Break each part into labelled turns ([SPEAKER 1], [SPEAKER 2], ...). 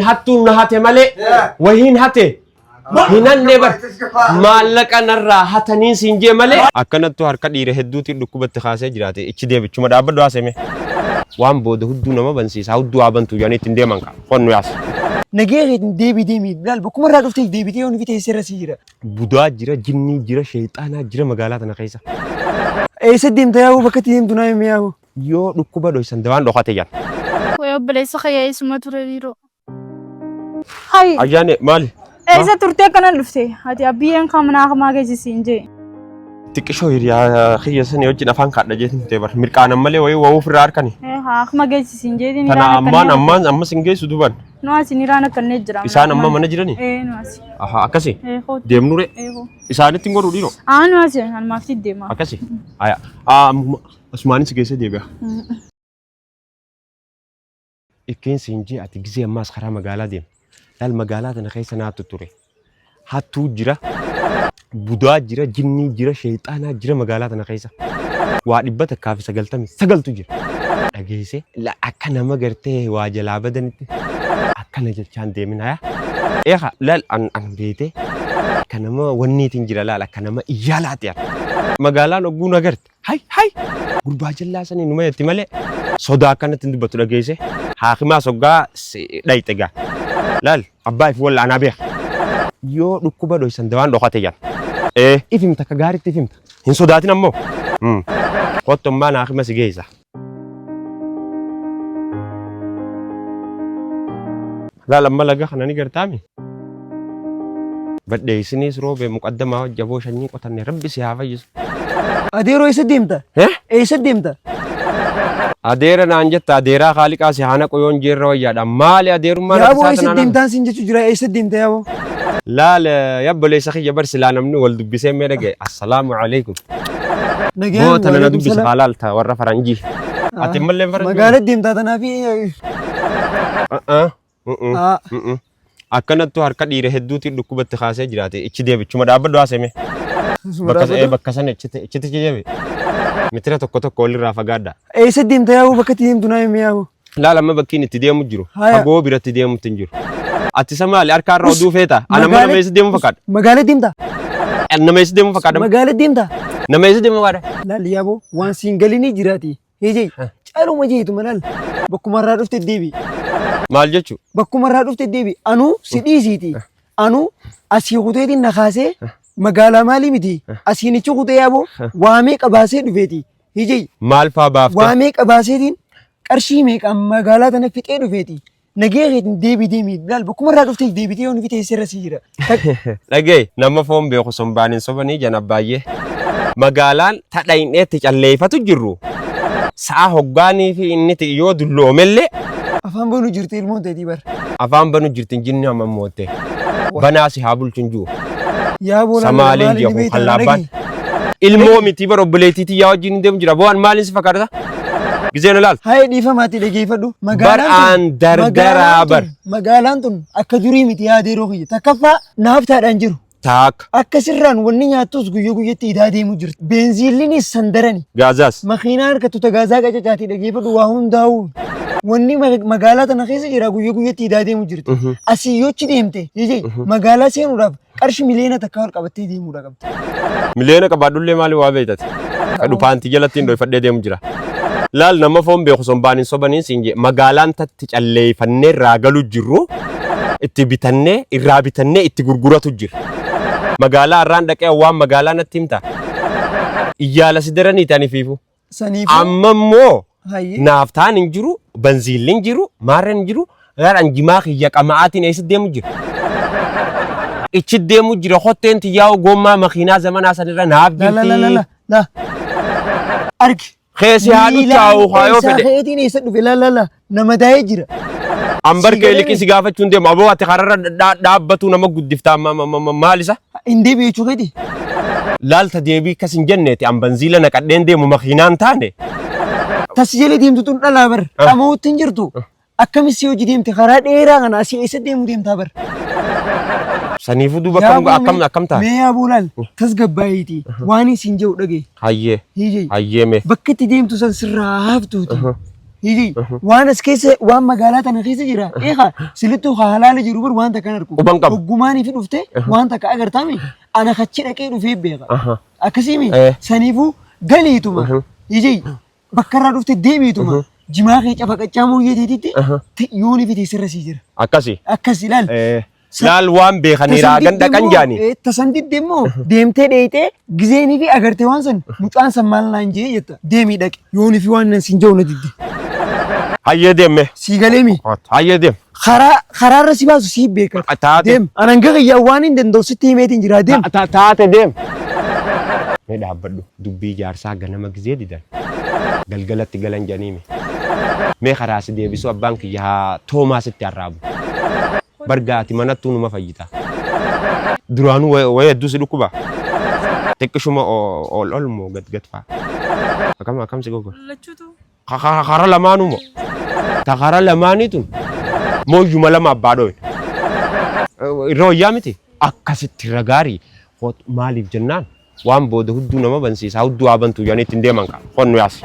[SPEAKER 1] hattuun na hate malee wahiin hate hinan nebar maallaqa narraa hatanii siin jee malee akkanattu harka dhiira hedduutiin dhukkubatti kaasee jiraate ichi deebichuma dhaabbadhu haaseme waan booda hudduu nama bansiisa hudduu abantu yaani ittiin deeman ka qonnu yaas
[SPEAKER 2] nageerit deebi bilal bakkuma irraa dhuftee deebitee yoon fitee sirra siira
[SPEAKER 1] budaa jira jinnii jira sheexaanaa jira magaalaa tana keessa
[SPEAKER 2] eessa deemta yaa'u bakka itti deemtu naa himi yaa'u
[SPEAKER 1] yoo dhukkuba dhoysan dawaan dhokate yan
[SPEAKER 3] way obboleessa kayyaa isuma ture dhiiroo
[SPEAKER 4] Hai.
[SPEAKER 1] ayyaane maali
[SPEAKER 4] Eessa turtee kana dhufte? Ati abiyyeen kamnaa kamaa geessisiin jee.
[SPEAKER 1] xiqqishoo hiriyaa kiyya sanii wajjin afaan kaadha jeetin teebar mirqaanan malee wayii wawuu firraa harkani
[SPEAKER 4] Haa kama geessisiin jee.
[SPEAKER 1] tana ammas hin geessu duban
[SPEAKER 4] Nu asi ni raana kannee jira.
[SPEAKER 1] isaan amma mana jirani
[SPEAKER 4] Nu asi.
[SPEAKER 1] aha akkasi
[SPEAKER 4] Hooti.
[SPEAKER 1] deemnure
[SPEAKER 4] Hoo.
[SPEAKER 1] isaanitti hin godhu dhiiroo
[SPEAKER 4] Nu asi anumaaf deema.
[SPEAKER 1] akkasi aya asumaanis geessee deebi'a ikkiin siin jee ati gizee ammaas karaa magaalaa deema dal magaalaa tana keessa naattu ture hattuu jira budaa jira jinnii jira sheexaanaa jira magaalaa tana keessa waa 190 jira dhageesse akka nama gartee waa jalaa badanitti akkana jechaan deemin haya eeqa laal an beete akka nama wanniitiin jira laal akka nama iyyaalaati yaa magaalaan ogguun agarte hay gurbaa jallaa sanii numa yetti malee sodaa akkanatti hin dubbatu dhageesse haakimaa soggaa dhayxe gaa laal abbaa ifi walla anaa beeka yoo dhukkuba dhoysan dawaan dhokate yan ifimta ka gaaritti ifimta hin sodaatin ammoo qottommaan haakima si geessa laal amma laga kanani gartaami badheeysinis roobe muqaddamaa jaboo shanyii qotanne rabbi si haa fayyisu
[SPEAKER 2] adeeroo eessa deemta eessa deemta
[SPEAKER 1] adeera naan jetta adeeraa kaaliqaa si haana qoyoon jeerra wayyaadha maali adeerummaan
[SPEAKER 2] yaaboo eessa deemtaan siin jechuu jira eessa deemta yaaboo
[SPEAKER 1] laal yabboleessa kiyya barsilaa namni wal dubbisee mee dhagaye assalaamu alaykum boota nana dubbisa haalaalta warra faranjii ati mallee faranjii
[SPEAKER 2] magaalaa deemtaa tanaafi
[SPEAKER 1] akkanattu harka dhiira hedduutiin dhukkubatti kaasee jiraate ichi deebichuma dhaabbadhu haaseme bakka sana ichiti jeebe mitira tokko walirraa fagaadha
[SPEAKER 2] eessa deemta yaa'u bakka itti deemtu naa himi yaa'u
[SPEAKER 1] laal amma bakkiin itti deemu jiru fagoo biratti deemutti hin jiru ati samaali harka irraa oduu feeta anamma nama eessa deemu fakkaadha
[SPEAKER 2] magaalaa deemta
[SPEAKER 1] nama eessa deemu fakkaadha
[SPEAKER 2] magaalaa deemta
[SPEAKER 1] nama eessa deemu fakkaadha
[SPEAKER 2] laal yaaboo waan siin galinii jiraati hejee caaluma jeetu malaal bakkuma irraa dhufte deebi
[SPEAKER 1] maal jechuu
[SPEAKER 2] bakkuma irraa dhufte deebi anuu si dhiisiiti anuu asii kuteetiin na kaasee magaalaa maalii miti asiinichi kutee yaaboo waamee qabaasee dhufeeti hijee
[SPEAKER 1] maal faa baafte
[SPEAKER 2] waamee qabaaseetiin qarshii meeqaan magaalaa tana fixee dhufeeti nageetiin deemi laal bakkuma irraa dhuftee deebitee yoon fitee sirra si jira
[SPEAKER 1] dhagee nama foon beeku sombaanin sobanii jana baay'ee magaalaan tadhayineetti calleeffatu jirru sa'a hoggaanii fi inni yoo dulloomellee
[SPEAKER 2] afaan banuu jirti ilmoon ta'etii bar
[SPEAKER 1] afaan banuu jirtin jinni hamamootte banaasi haa bulchun jiru
[SPEAKER 2] yaaboo
[SPEAKER 1] Samaaliin jeeku kallaabbaan ilmoo miti bara obboleettiitii yaa wajjin deemu jira bo'aan maaliin si fakkaata gizeen ilaal
[SPEAKER 2] haye dhiifamaatti dhageeffadhu
[SPEAKER 1] bar'aan dardaraa bar
[SPEAKER 2] magaalaan tun akka durii miti yaadeeroo kiyya takkaffaa naaftaadhaan jiru
[SPEAKER 1] taak
[SPEAKER 2] akkasirraan wanni nyaattus guyyatti idaa deemu jirti beenziilinis sandarani
[SPEAKER 1] gaazaas
[SPEAKER 2] makiinaa harkattu tagaazaa qacacaati dhageeffadhu waa hundaa'u wanni magaalaa tana keessa jira guyyatti idaa deemu jirti asii yochi deemte jijee magaalaa seenuudhaaf qarshi miliyoona takka ol qabattee deemuudha qabdi
[SPEAKER 1] miliyoona qabaadhullee maali waa beektate kadhu paantii jalatti hin dhoyfadhee deemu jira laal nama foon beeku sombaanin sobaniin siin jee magaalaan tatti calleeffannee irraa galu jirru itti bitannee irraa bitannee itti gurguratu jira magaalaa irraan dhaqee waan magaalaa natti himta iyyaala si daranii ta'anii fiifu amma immoo naaftaan hin jiru banziilli hin jiru maarreen hin jiru gaadhaan jimaa kiyya qama'aatiin eessa deemu jira ichi deemu jira hotteen tiyyaa'u gommaa makiinaa zamanaa sanirra naaf jirti
[SPEAKER 2] argi
[SPEAKER 1] keessi haadhu chaa'u haayoo fedhe
[SPEAKER 2] keetiin eessa dhufe laalala nama taa'ee jira
[SPEAKER 1] ambar kee liqii si gaafachuun deemu aboo ati kararra dhaabbatu nama guddiftaa maal isa
[SPEAKER 2] hin deebi'echuu keeti
[SPEAKER 1] laalta deebii akkas hin jenneeti an banziila naqadheen deemu makiinaan taane
[SPEAKER 2] tas jala deemtu tun dhalaa bar dhama'uutti hin jirtu akkamis hojii deemte karaa dheeraa kana asii eessa deemu deemtaa bar
[SPEAKER 1] saniifuu duuba akkam ta'a
[SPEAKER 2] mee yaabuu laal tas يجي وانا سكيس وان مقالات انا خيس جرا ايه سلتو حلال جرو بر وان تكن اركو
[SPEAKER 1] وبنقب.
[SPEAKER 2] وغماني في دفته وان تك اگر تامي انا خچي دكي في بيغا
[SPEAKER 1] أها.
[SPEAKER 2] اكسيمي
[SPEAKER 1] إيه.
[SPEAKER 2] سنيفو غليتوما يجي بكرا دفته ديميتوما جماعي چفقچامو يديتي يوني في تسر سيجر
[SPEAKER 1] أكاسي
[SPEAKER 2] اكسي لال
[SPEAKER 1] laal waan beekanii raagan dhaqan jaani.
[SPEAKER 2] Tasandiit deemmoo deemtee dheeyitee gizeenii fi agartee waan san mucaan san maal naan jee jetta deemii dhaqe yoonii fi waan nan siin ja'u na didde.
[SPEAKER 1] Hayyee deemme.
[SPEAKER 2] Sii galeemi.
[SPEAKER 1] Hayyee deem.
[SPEAKER 2] Karaarra si baasu sii beekan.
[SPEAKER 1] Taate.
[SPEAKER 2] Deem anan gagayyaa waan hin danda'u sitti himeetiin jira deem.
[SPEAKER 1] Taate deem. Mee dhaabbadhu dubbii jaarsaa ganama gizee didan galgalatti galan janiimi. Mee karaa si deebisu abbaan kiyyaa toomaa sitti arraabu. Bargaati manattuu numa fayyita. Duraanuu wayii hedduu si dhukkuba. Xiqqishuma ol moo gad faa. Akkam si gogo.
[SPEAKER 4] Lachuutu.
[SPEAKER 1] Kara lamaanuu moo. Ta kara lamaaniitun mooyyuma lama abbaa dhowe. Irra wayyaa miti. Akkasitti irra gaarii. Maaliif jennaan waan booda hudduu nama bansiisaa hudduu haa bantuu jedhanii ittiin deeman qaba. Qonnu yaasi.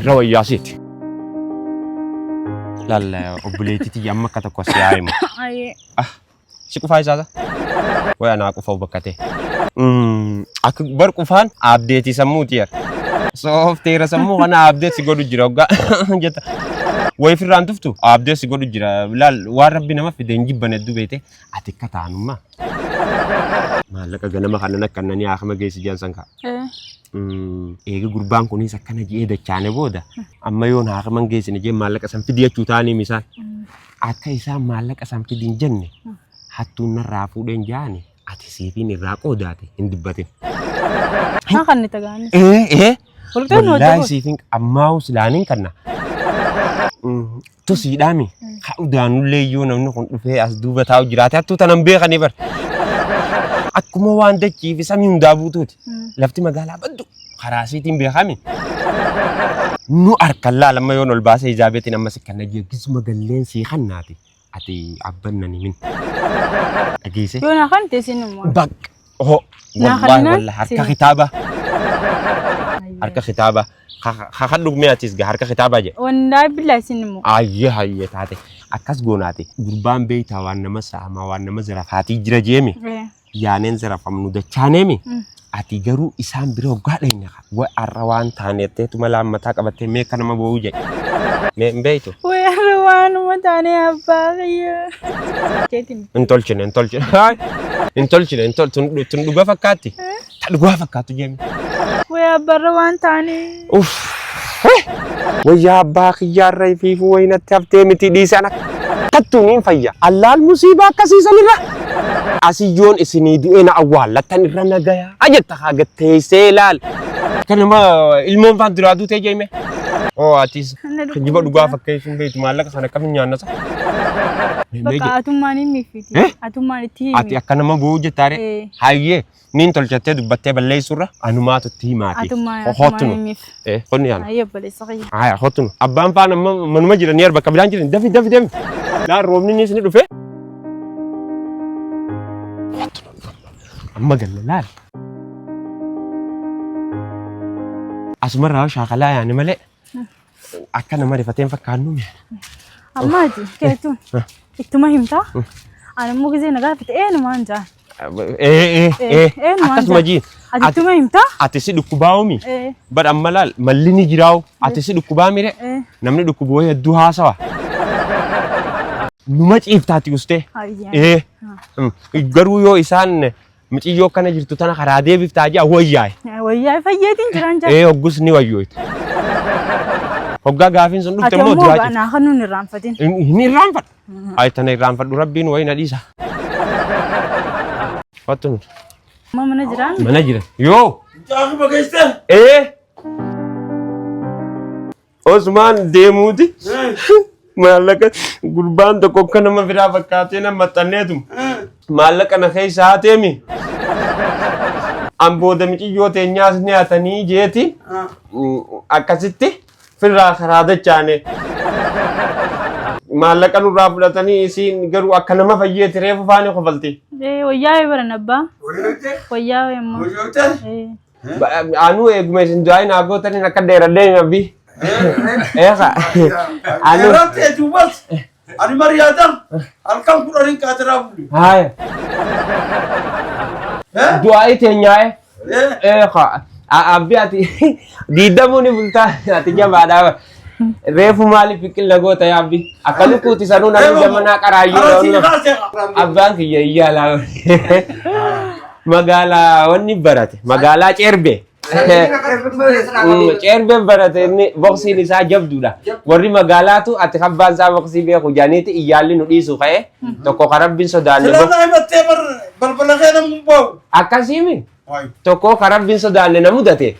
[SPEAKER 1] Irra wayyaasiiti. Laal obboleettiitii amma akka tokko si haa himu. Si qufaa isaasa? Waya naa qufa bakka ta'e. Akka bar qufaan abdeetii sammuuti yaa. Soofteera sammuu kana abdeet si godhu jira hoggaa jetta. Wayi firraan tuftu abdeet si godhu jira. Laal waan rabbi nama fide hin jibban hedduu beete ati akka taanummaa. Maallaqa ganama kanan akkananii haakama geessi jaansan ka'a. Eega gurbaan kunis akkana ji'ee dachaane booda amma yoon haakaman geessine jee maallaqa san fidi jechuu taanii misaan akka isaan maallaqa san fidi hin jenne hattuun narraa fuudheen jaani ati siifiin irraa qoodaate hin dubbatin.
[SPEAKER 4] Haa kan ni tagaanis.
[SPEAKER 1] Wallaahi siifiin ammaa'u silaaniin kanna. Tosiidhaami haa'udaanullee yoo namni kun dhufee as duuba taa'u jiraate hattuu tanan beekanii bar. Akkuma waan dachii fi samii hundaa buutuuti. Lafti magaalaa baddu karaa siitiin beekame. Nu harkaan laalamma yoon ol baasee ijaabeetiin ammas kan gisuma galleen sii kannaati. Ati abban nani min. Dhageesse.
[SPEAKER 4] Yoo naa kan teessin immoo.
[SPEAKER 1] Bakka. Wallaahi harka kitaaba. Harka kitaaba. Hakan dhugmee atis gaa harka kitaabaa jedhe.
[SPEAKER 4] Wandaa billaasin immoo.
[SPEAKER 1] Hayyee taate. Akkas goonaate. Gurbaan beeytaa waan nama saamaa waan nama zarafaatii jira jeemi. Yaaneen zarafamnu dachaaneemi. Ati garuu isaan bira hoggaa dhayna way arra waan taaneetteetu mala ammataa qabattee mee akka nama boo'uu jedhe. Mee hin beeytu?
[SPEAKER 4] Way arra waanuma taanee abbaa kiyya.
[SPEAKER 1] Hin tolchine. Tun dhugaa fakkaatti. Ta dhugaa fakkaattu jeemi.
[SPEAKER 4] Way abbarra waan taanee.
[SPEAKER 1] Wayyaa abbaa kiyyaarra fiifu wayinatti haftee miti dhiisaan akkattuun hin fayya. Allaal musiibaa akkasiisanirra. Asiyyoon isinii du'ee na awwaallattan irra nagayaa. Ajetta hagateessee laal. Kanuma ilmoon faan duraa duutee jeeme. Atis kijiba dhugaa fakkeessuun beektu maallaqa sana akkamiin nyaannasa.
[SPEAKER 4] Bakka atummaan hin miifiti. Atummaan itti himi.
[SPEAKER 1] Ati akka nama boo'u jettaare. Hayyee niin tolchattee dubbattee balleessurra anumaatu itti himaati.
[SPEAKER 4] Atummaan hin miif.
[SPEAKER 1] Qonni yaala.
[SPEAKER 4] Hayyee obboleessa kiyya.
[SPEAKER 1] Haa hottunu. Abbaan faan manuma jiranii arba kabilaan jiran dafi deemi. Laal roobni ni isin dhufe. Amma galla laal. Asumarraa shaakalaa yaani malee akka nama rifateen fakkaannu mi'a.
[SPEAKER 4] Ammaati keetuun ittuma himtaa? Ani immoo gizee na gaafate eenyumaan jaa?
[SPEAKER 1] Akkasuma jiin.
[SPEAKER 4] Ati ittuma himtaa?
[SPEAKER 1] Ati si dhukkubaa'umi. Bara amma laal malli ni jiraa'u. Ati si dhukkubaa mire namni dhukkuboo hedduu haasawa. Numa ciiftaati ustee. Garuu yoo isaan Miciyyoo kana jirtu tana karaa deebiftaa jaa wayyaa'e.
[SPEAKER 4] Wayyaa'e fayyeetiin jiran jaa.
[SPEAKER 1] Hoggus ni wayyooyti. Hoggaa gaafiin sun dhufte immoo
[SPEAKER 4] du'aa jirti. Ati ammoo hin irraanfatin.
[SPEAKER 1] Hin irraanfadhu. Ayi tana irraanfadhu rabbiin wayi na dhiisa. Fattu nuti.
[SPEAKER 4] Amma mana jiraan?
[SPEAKER 1] Mana jiran. Yoo.
[SPEAKER 2] Jaafu bageessan.
[SPEAKER 1] Osmaan deemuuti. Maallaqa gurbaan tokko akka nama biraa fakkaatee nama maxxanneetu. Maallaqa na keessa haateemi. Ambooda miciyyoo teenyaas ni haatanii jeeti. Akkasitti firraa karaa dachaane. Maallaqa nurraa fudhatanii isiin garuu akka nama fayyeeti reefu faanii kofalti.
[SPEAKER 4] Wayyaa'ee baran abbaa. Wayyaa'ee immoo.
[SPEAKER 1] Anuu eeguma isin du'aa hin haagotaniin akka dheeradhee nabbi. Eka. Ano?
[SPEAKER 5] Erate dubas. Ani Mariadam. Alkam kudarin kadrabuli.
[SPEAKER 1] Hai. Dua itu nyai. Eka. Abi ati dida mo ni bulta ati niya bada. Refu mali pikil lago tayo abi. Akalu kuti sanu na jaman na karayo na. Abang kiya iya lang. Magala wani barate. Magala cherbe. Cherbe barate ni boksi ni sa jabduda. Warri magala tu ati kabban sa boksi be ko janiti iyali no disu kay. To ko karabin so dalo.
[SPEAKER 5] Sila na ay matebar balbalakay ng mumbaw.
[SPEAKER 1] Akasimi.
[SPEAKER 5] Ay.
[SPEAKER 1] To ko karabin so dalo na mudate.